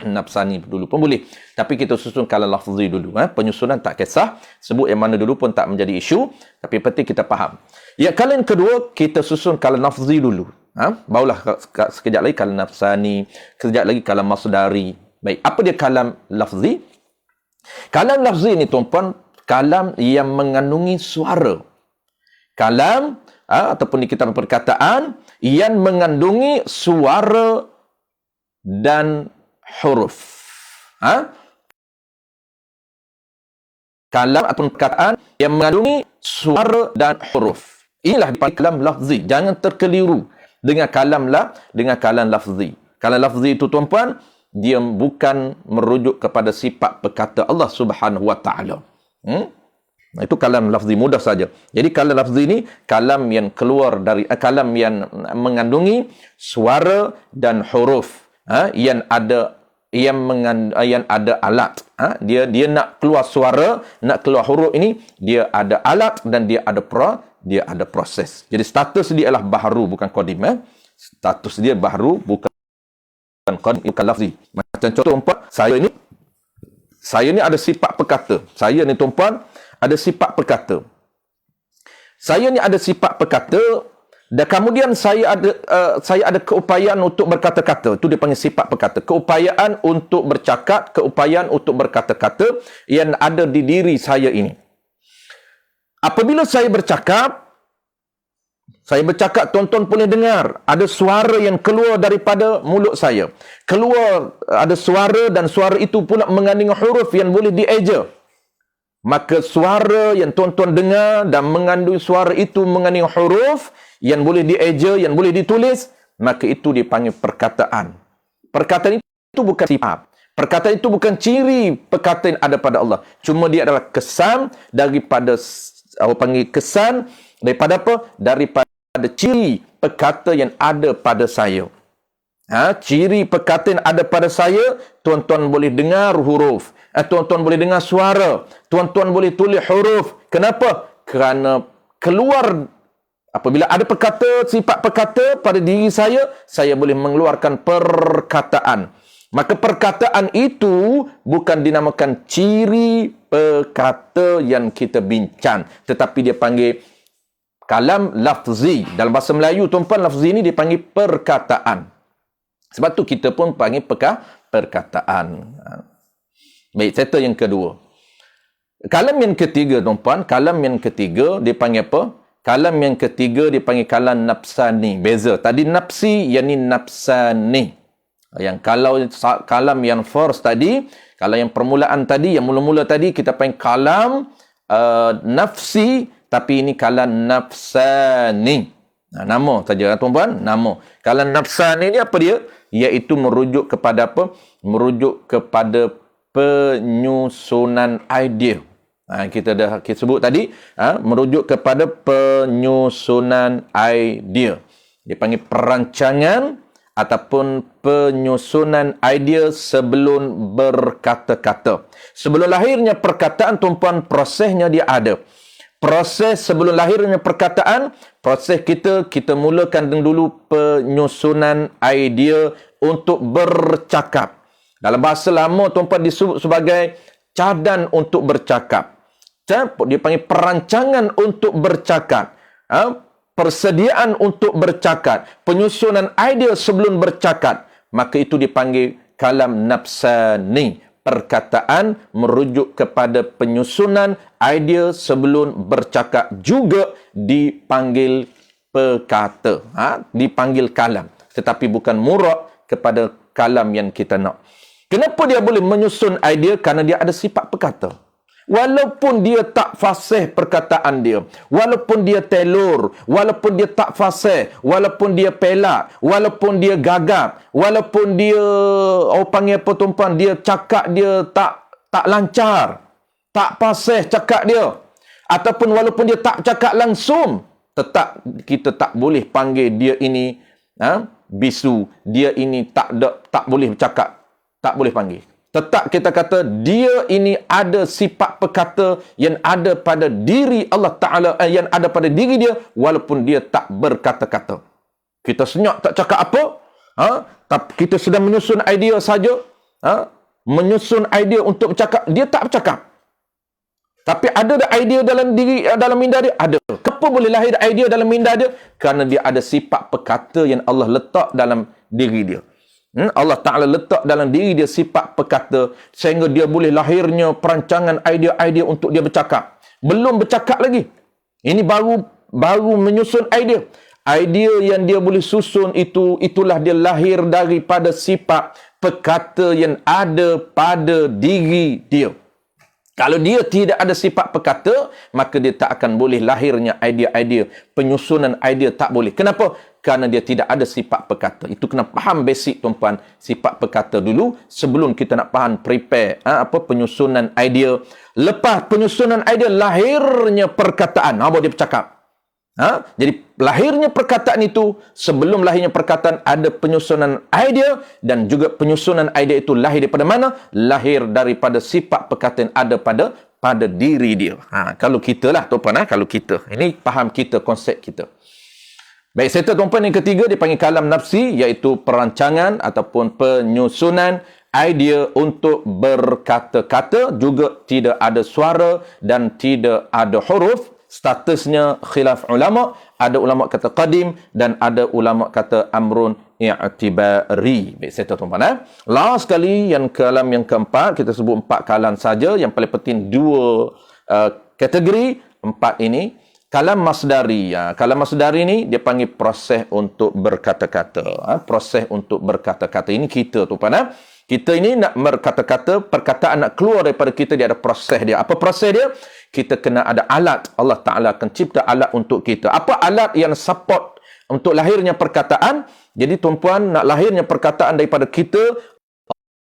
nafsani dulu pun boleh, tapi kita susun kalam lafzi dulu. Penyusunan tak kisah, sebut yang mana dulu pun tak menjadi isu, tapi penting kita faham. Ya, kalam kedua kita susun kalam lafzi dulu. Barulah sekejap lagi kalam nafsani, sekejap lagi kalam masdari. Baik, apa dia kalam lafzi? Kalam lafzi ni tuan-puan, kalam yang mengandungi suara. Kalam ataupun di kitab perkataan yang mengandungi suara dan huruf. Kalam ataupun perkataan yang mengandungi suara dan huruf. Inilah dipanggil kalam lafzi. Jangan terkeliru dengan kalam lafzi. Kalam lafzi itu tuan-puan, dia bukan merujuk kepada sifat perkata Allah Subhanahu wa taala. Itu kalam lafzi, mudah saja. Jadi kalam lafzi ini kalam yang keluar dari kalam yang mengandungi suara dan huruf, yang ada alat. Dia nak keluar suara, nak keluar huruf ini, dia ada alat dan dia ada proses. Jadi status dia adalah bahru, bukan qadim. Status dia bahru, bukan qadim, bukan lafzi. Macam contoh tuan-puan, saya ni ada sifat perkata. Saya ni tuan-puan ada sifat perkata. Saya ni ada sifat perkata, dan kemudian saya ada keupayaan untuk berkata-kata. Itu dia panggil sifat perkata. Keupayaan untuk bercakap, keupayaan untuk berkata-kata yang ada di diri saya ini. Apabila saya bercakap, tuan-tuan boleh dengar ada suara yang keluar daripada mulut saya. Keluar ada suara, dan suara itu pula mengandungi huruf yang boleh dieja. Maka suara yang tuan-tuan dengar dan mengandung suara itu mengandung huruf yang boleh dieja, yang boleh ditulis, maka itu dipanggil perkataan. Perkataan itu bukan sifat. Perkataan itu bukan ciri perkataan yang ada pada Allah. Cuma dia adalah kesan daripada daripada ciri perkata yang ada pada saya. Ciri perkata yang ada pada saya, tuan-tuan boleh dengar huruf. Tuan-tuan boleh dengar suara, tuan-tuan boleh tulis huruf. Kenapa? Kerana keluar, apabila ada sifat perkata pada diri saya boleh mengeluarkan perkataan. Maka perkataan itu bukan dinamakan ciri perkata yang kita bincang, tetapi dia panggil kalam lafzi. Dalam bahasa Melayu tuan-tuan, lafzi ini dipanggil perkataan. Sebab tu kita pun panggil perkataan. Baik, cerita yang kedua. Kalam yang ketiga tuan-puan, kalam yang ketiga dipanggil apa? Kalam yang ketiga dipanggil kalam nafsani. Beza. Tadi nafsi, yang ni nafsani. Yang kalau kalam yang first tadi, kalau yang permulaan tadi, yang mula-mula tadi kita panggil kalam nafsi, Tapi ini kalam nafsani. Nama saja tuan-tuan, nama. Kalam nafsani ni apa dia? Iaitu merujuk kepada apa? Merujuk kepada penyusunan idea. Kita dah sebut tadi, merujuk kepada penyusunan idea. Dipanggil perancangan ataupun penyusunan idea sebelum berkata-kata. Sebelum lahirnya perkataan, tuan-tuan, prosesnya dia ada. Proses sebelum lahirnya perkataan, proses kita mulakan dulu penyusunan idea untuk bercakap. Dalam bahasa lama, tuan-tuan, disebut sebagai cadan untuk bercakap. Dia panggil perancangan untuk bercakap. Persediaan untuk bercakap. Penyusunan idea sebelum bercakap. Maka itu dipanggil kalam nafsani. Perkataan merujuk kepada penyusunan idea sebelum bercakap. Juga dipanggil perkata. Dipanggil kalam. Tetapi bukan murak kepada kalam yang kita nak. Kenapa dia boleh menyusun idea? Kerana dia ada sifat perkata. Walaupun dia tak fasih perkataan dia, walaupun dia telur, walaupun dia tak fasih, walaupun dia pelak, walaupun dia gagap, walaupun dia, orang panggil apa tuan-tuan, dia cakap dia tak lancar, tak fasih cakap dia, ataupun walaupun dia tak cakap langsung, tetap kita tak boleh panggil dia ini bisu, dia ini tak boleh bercakap, tak boleh panggil. Tetap kita kata dia ini ada sifat perkata yang ada pada diri Allah Ta'ala, yang ada pada diri dia walaupun dia tak berkata-kata. Kita senyap tak cakap apa, kita sedang menyusun idea saja, menyusun idea untuk bercakap, dia tak bercakap. Tapi ada idea dalam diri, dalam minda dia? Ada. Kenapa boleh lahir idea dalam minda dia? Kerana dia ada sifat perkata yang Allah letak dalam diri dia. Allah Ta'ala letak dalam diri dia sifat perkata sehingga dia boleh lahirnya perancangan idea-idea untuk dia bercakap. Belum bercakap lagi. Ini baru menyusun idea. Idea yang dia boleh susun itulah dia lahir daripada sifat perkata yang ada pada diri dia. Kalau dia tidak ada sifat perkata, maka dia tak akan boleh lahirnya idea-idea. Penyusunan idea tak boleh. Kenapa? Kerana dia tidak ada sifat perkata. Itu kena faham basic, tuan-tuan, sifat perkata dulu sebelum kita nak faham prepare penyusunan idea. Lepas penyusunan idea, lahirnya perkataan. Baru dia bercakap. Jadi lahirnya perkataan itu, sebelum lahirnya perkataan ada penyusunan idea, dan juga penyusunan idea itu lahir daripada mana? Lahir daripada sifat perkataan ada pada diri dia. Kalau kita lah tuan-tuan, kalau kita. Ini faham kita, konsep kita. Baik, serta tuan-tuan yang ketiga dipanggil kalam nafsi, iaitu perancangan ataupun penyusunan idea untuk berkata-kata, juga tidak ada suara dan tidak ada huruf. Statusnya khilaf ulama, ada ulama kata qadim dan ada ulama kata amrun i'tibari. Baik, saya tuan-tuan. Last sekali yang kalam yang keempat, kita sebut 4 kalam saja, yang paling penting 2 kategori, 4 ini. Kalam masdari. Kalam masdari ni dia panggil proses untuk berkata-kata. Proses untuk berkata-kata. Ini kita tuan-tuan. Kita ini nak berkata-kata, perkataan nak keluar daripada kita, dia ada proses dia. Apa proses dia? Kita kena ada alat. Allah Ta'ala akan cipta alat untuk kita. Apa alat yang support untuk lahirnya perkataan? Jadi tuan-puan, nak lahirnya perkataan daripada kita,